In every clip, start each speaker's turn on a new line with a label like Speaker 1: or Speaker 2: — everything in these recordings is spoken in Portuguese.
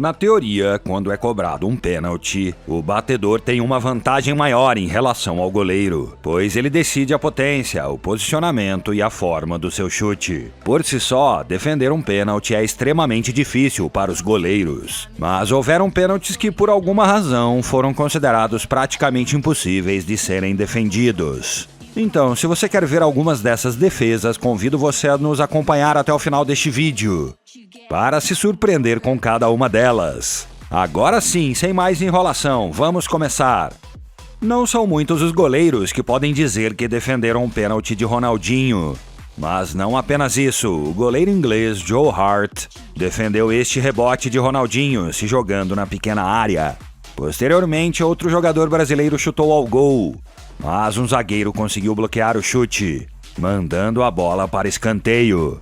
Speaker 1: Na teoria, quando é cobrado um pênalti, o batedor tem uma vantagem maior em relação ao goleiro, pois ele decide a potência, o posicionamento e a forma do seu chute. Por si só, defender um pênalti é extremamente difícil para os goleiros, mas houveram pênaltis que por alguma razão foram considerados praticamente impossíveis de serem defendidos. Então, se você quer ver algumas dessas defesas, convido você a nos acompanhar até o final deste vídeo, para se surpreender com cada uma delas. Agora sim, sem mais enrolação, vamos começar! Não são muitos os goleiros que podem dizer que defenderam um pênalti de Ronaldinho. Mas não apenas isso, o goleiro inglês Joe Hart defendeu este rebote de Ronaldinho se jogando na pequena área. Posteriormente, outro jogador brasileiro chutou ao gol, mas um zagueiro conseguiu bloquear o chute, mandando a bola para escanteio.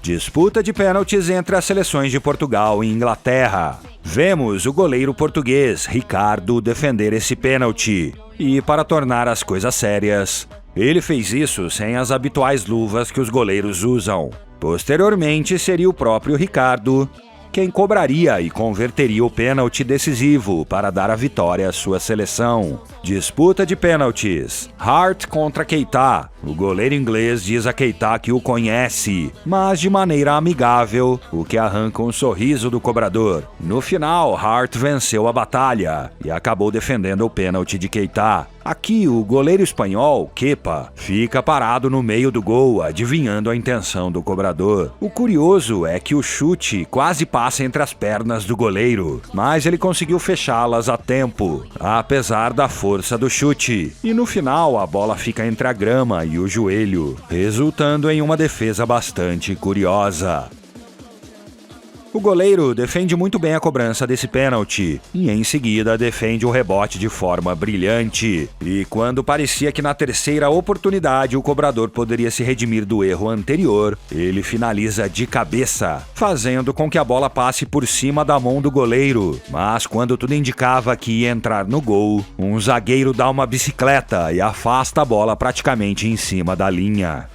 Speaker 1: Disputa de pênaltis entre as seleções de Portugal e Inglaterra. Vemos o goleiro português, Ricardo, defender esse pênalti. E para tornar as coisas sérias, ele fez isso sem as habituais luvas que os goleiros usam. Posteriormente, seria o próprio Ricardo quem cobraria e converteria o pênalti decisivo para dar a vitória à sua seleção. Disputa de pênaltis. Hart contra Keita. O goleiro inglês diz a Keita que o conhece, mas de maneira amigável, o que arranca um sorriso do cobrador. No final, Hart venceu a batalha e acabou defendendo o pênalti de Keita. Aqui, o goleiro espanhol, Kepa, fica parado no meio do gol, adivinhando a intenção do cobrador. O curioso é que o chute quase passa entre as pernas do goleiro, mas ele conseguiu fechá-las a tempo, apesar da força do chute. E no final, a bola fica entre a grama e o joelho, resultando em uma defesa bastante curiosa. O goleiro defende muito bem a cobrança desse pênalti e em seguida defende o rebote de forma brilhante. E quando parecia que na terceira oportunidade o cobrador poderia se redimir do erro anterior, ele finaliza de cabeça, fazendo com que a bola passe por cima da mão do goleiro. Mas quando tudo indicava que ia entrar no gol, um zagueiro dá uma bicicleta e afasta a bola praticamente em cima da linha.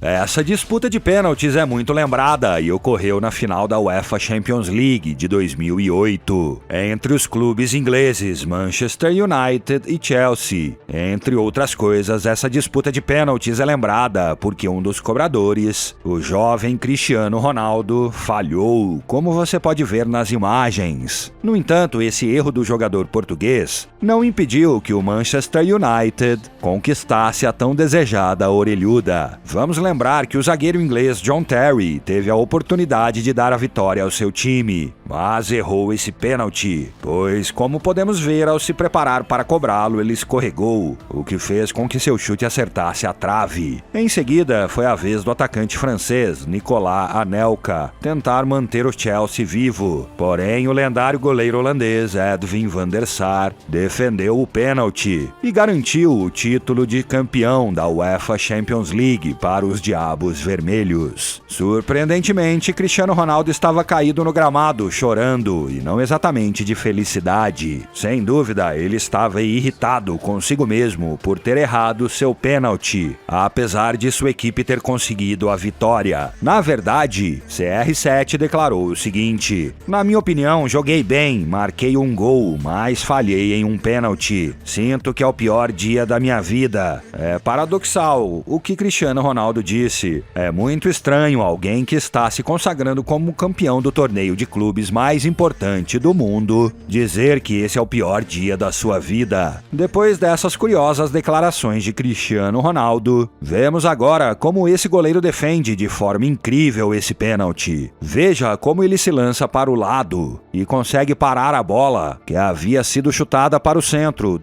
Speaker 1: Essa disputa de pênaltis é muito lembrada e ocorreu na final da UEFA Champions League de 2008, entre os clubes ingleses Manchester United e Chelsea. Entre outras coisas, essa disputa de pênaltis é lembrada porque um dos cobradores, o jovem Cristiano Ronaldo, falhou, como você pode ver nas imagens. No entanto, esse erro do jogador português não impediu que o Manchester United conquistasse a tão desejada orelhuda. Vamos lembrar que o zagueiro inglês John Terry teve a oportunidade de dar a vitória ao seu time, mas errou esse pênalti, pois, como podemos ver, ao se preparar para cobrá-lo, ele escorregou, o que fez com que seu chute acertasse a trave. Em seguida, foi a vez do atacante francês Nicolas Anelka tentar manter o Chelsea vivo, porém o lendário goleiro holandês Edwin van der Sar defendeu o pênalti e garantiu o título de campeão da UEFA Champions League para os Diabos Vermelhos. Surpreendentemente, Cristiano Ronaldo estava caído no gramado, chorando, e não exatamente de felicidade. Sem dúvida, ele estava irritado consigo mesmo por ter errado seu pênalti, apesar de sua equipe ter conseguido a vitória. Na verdade, CR7 declarou o seguinte: "Na minha opinião, joguei bem, marquei um gol, mas falhei em um pênalti. Sinto que é o pior dia da minha vida." É paradoxal o que Cristiano Ronaldo disse. É muito estranho alguém que está se consagrando como campeão do torneio de clubes mais importante do mundo dizer que esse é o pior dia da sua vida. Depois dessas curiosas declarações de Cristiano Ronaldo, vemos agora como esse goleiro defende de forma incrível esse pênalti. Veja como ele se lança para o lado e consegue parar a bola que havia sido chutada para o centro.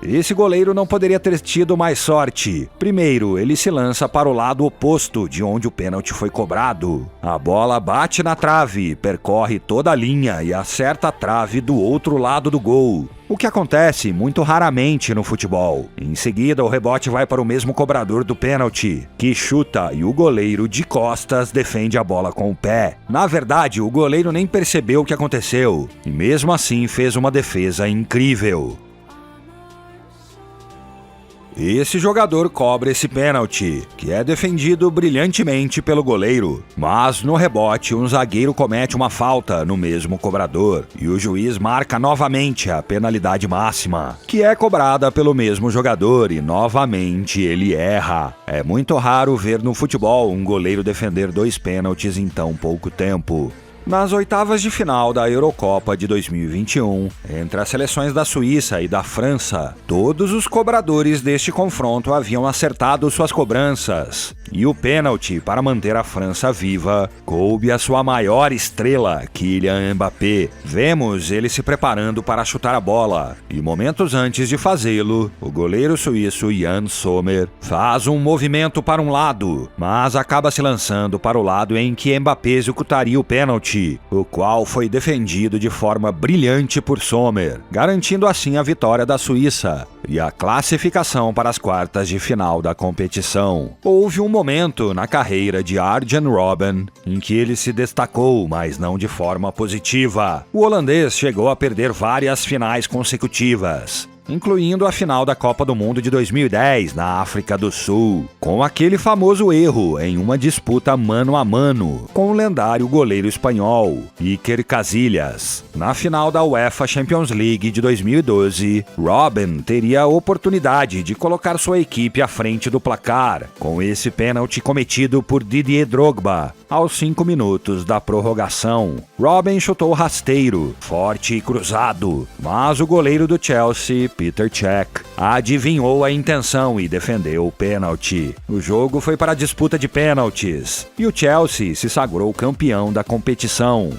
Speaker 1: Esse goleiro não poderia ter tido mais sorte. Primeiro, ele se lança para o lado oposto de onde o pênalti foi cobrado. A bola bate na trave, percorre toda a linha e acerta a trave do outro lado do gol, o que acontece muito raramente no futebol. Em seguida, o rebote vai para o mesmo cobrador do pênalti, que chuta e o goleiro de costas defende a bola com o pé. Na verdade, o goleiro nem percebeu o que aconteceu e mesmo assim fez uma defesa incrível. Esse jogador cobra esse pênalti, que é defendido brilhantemente pelo goleiro. Mas no rebote, um zagueiro comete uma falta no mesmo cobrador e o juiz marca novamente a penalidade máxima, que é cobrada pelo mesmo jogador, e novamente ele erra. É muito raro ver no futebol um goleiro defender 2 pênaltis em tão pouco tempo. Nas oitavas de final da Eurocopa de 2021, entre as seleções da Suíça e da França, todos os cobradores deste confronto haviam acertado suas cobranças, e o pênalti para manter a França viva coube à sua maior estrela, Kylian Mbappé. Vemos ele se preparando para chutar a bola, e momentos antes de fazê-lo, o goleiro suíço Yann Sommer faz um movimento para um lado, mas acaba se lançando para o lado em que Mbappé executaria o pênalti, o qual foi defendido de forma brilhante por Sommer, garantindo assim a vitória da Suíça e a classificação para as quartas de final da competição. Houve um momento na carreira de Arjen Robben em que ele se destacou, mas não de forma positiva. O holandês chegou a perder várias finais consecutivas, incluindo a final da Copa do Mundo de 2010 na África do Sul, com aquele famoso erro em uma disputa mano a mano com o lendário goleiro espanhol Iker Casillas. Na final da UEFA Champions League de 2012, Robben teria a oportunidade de colocar sua equipe à frente do placar, com esse pênalti cometido por Didier Drogba aos 5 minutos da prorrogação. Robben chutou rasteiro, forte e cruzado, mas o goleiro do Chelsea, Peter Cech, adivinhou a intenção e defendeu o pênalti. O jogo foi para a disputa de pênaltis e o Chelsea se sagrou campeão da competição.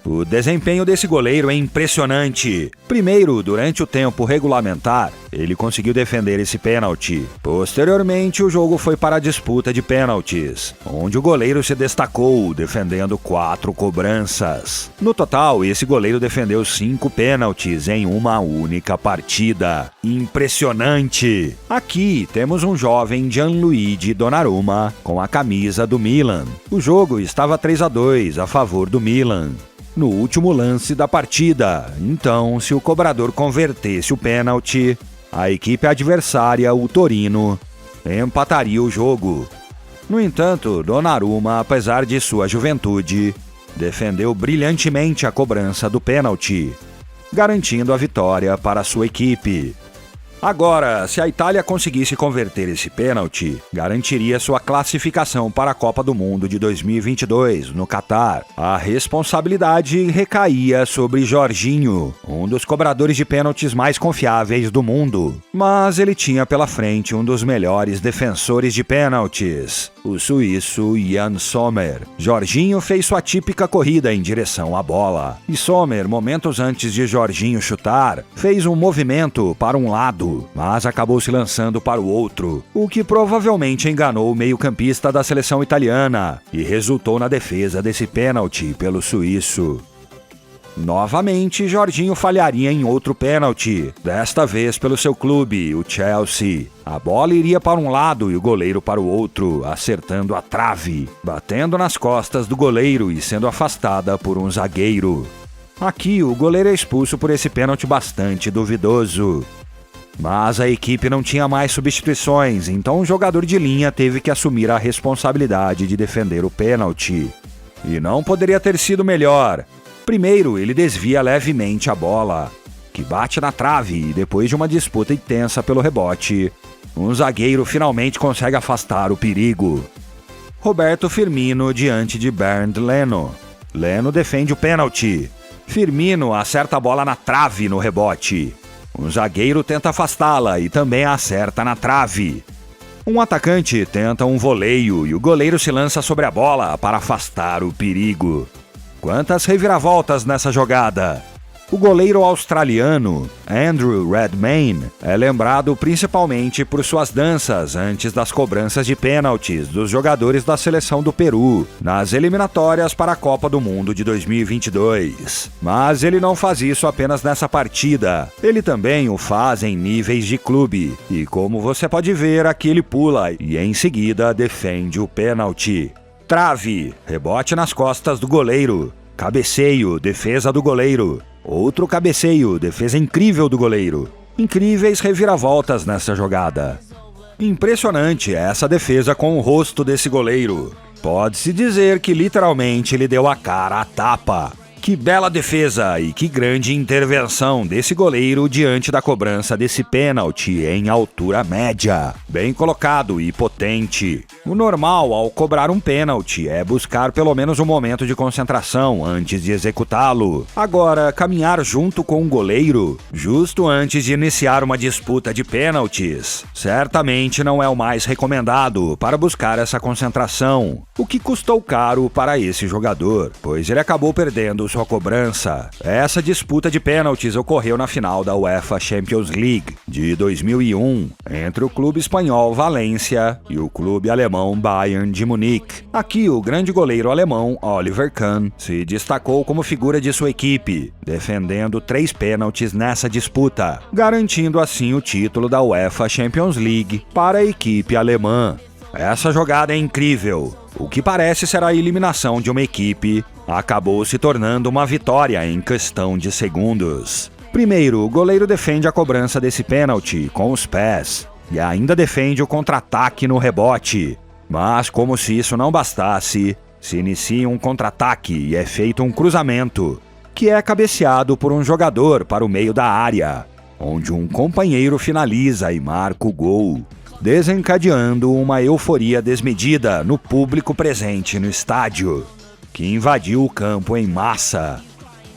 Speaker 1: O desempenho desse goleiro é impressionante. Primeiro, durante o tempo regulamentar, ele conseguiu defender esse pênalti. Posteriormente, o jogo foi para a disputa de pênaltis, onde o goleiro se destacou, defendendo 4 cobranças. No total, esse goleiro defendeu 5 pênaltis em uma única partida. Impressionante! Aqui temos um jovem Gianluigi Donnarumma com a camisa do Milan. O jogo estava 3-2 a favor do Milan no último lance da partida. Então, se o cobrador convertesse o pênalti, a equipe adversária, o Torino, empataria o jogo. No entanto, Donnarumma, apesar de sua juventude, defendeu brilhantemente a cobrança do pênalti, garantindo a vitória para sua equipe. Agora, se a Itália conseguisse converter esse pênalti, garantiria sua classificação para a Copa do Mundo de 2022, no Catar. A responsabilidade recaía sobre Jorginho, um dos cobradores de pênaltis mais confiáveis do mundo. Mas ele tinha pela frente um dos melhores defensores de pênaltis, o suíço Yann Sommer. Jorginho fez sua típica corrida em direção à bola, e Sommer, momentos antes de Jorginho chutar, fez um movimento para um lado, mas acabou se lançando para o outro, o que provavelmente enganou o meio-campista da seleção italiana e resultou na defesa desse pênalti pelo suíço. Novamente, Jorginho falharia em outro pênalti, desta vez pelo seu clube, o Chelsea. A bola iria para um lado e o goleiro para o outro, acertando a trave, batendo nas costas do goleiro e sendo afastada por um zagueiro. Aqui, o goleiro é expulso por esse pênalti bastante duvidoso. Mas a equipe não tinha mais substituições, então o jogador de linha teve que assumir a responsabilidade de defender o pênalti. E não poderia ter sido melhor. Primeiro, ele desvia levemente a bola, que bate na trave, e depois de uma disputa intensa pelo rebote, um zagueiro finalmente consegue afastar o perigo. Roberto Firmino diante de Bernd Leno. Leno defende o pênalti. Firmino acerta a bola na trave no rebote. Um zagueiro tenta afastá-la e também a acerta na trave. Um atacante tenta um voleio e o goleiro se lança sobre a bola para afastar o perigo. Quantas reviravoltas nessa jogada! O goleiro australiano, Andrew Redmayne, é lembrado principalmente por suas danças antes das cobranças de pênaltis dos jogadores da seleção do Peru, nas eliminatórias para a Copa do Mundo de 2022. Mas ele não faz isso apenas nessa partida, ele também o faz em níveis de clube, e como você pode ver, aqui ele pula e em seguida defende o pênalti. Trave, rebote nas costas do goleiro, cabeceio, defesa do goleiro. Outro cabeceio, defesa incrível do goleiro. Incríveis reviravoltas nessa jogada. Impressionante essa defesa com o rosto desse goleiro. Pode-se dizer que literalmente ele deu a cara à tapa. Que bela defesa e que grande intervenção desse goleiro diante da cobrança desse pênalti em altura média. Bem colocado e potente. O normal ao cobrar um pênalti é buscar pelo menos um momento de concentração antes de executá-lo. Agora, caminhar junto com o goleiro, justo antes de iniciar uma disputa de pênaltis, certamente não é o mais recomendado para buscar essa concentração. O que custou caro para esse jogador, pois ele acabou perdendo sua cobrança. Essa disputa de pênaltis ocorreu na final da UEFA Champions League de 2001, entre o clube espanhol Valência e o clube alemão Bayern de Munique. Aqui, o grande goleiro alemão Oliver Kahn se destacou como figura de sua equipe, defendendo 3 pênaltis nessa disputa, garantindo assim o título da UEFA Champions League para a equipe alemã. Essa jogada é incrível. O que parece ser a eliminação de uma equipe acabou se tornando uma vitória em questão de segundos. Primeiro, o goleiro defende a cobrança desse pênalti com os pés e ainda defende o contra-ataque no rebote. Mas, como se isso não bastasse, se inicia um contra-ataque e é feito um cruzamento, que é cabeceado por um jogador para o meio da área, onde um companheiro finaliza e marca o gol, desencadeando uma euforia desmedida no público presente no estádio, que invadiu o campo em massa.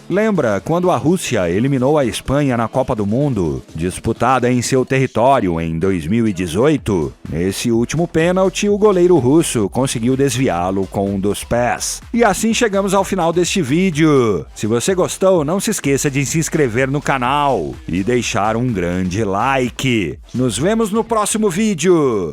Speaker 1: Lembra quando a Rússia eliminou a Espanha na Copa do Mundo, disputada em seu território em 2018? Nesse último pênalti, o goleiro russo conseguiu desviá-lo com um dos pés. E assim chegamos ao final deste vídeo. Se você gostou, não se esqueça de se inscrever no canal e deixar um grande like. Nos vemos no próximo vídeo!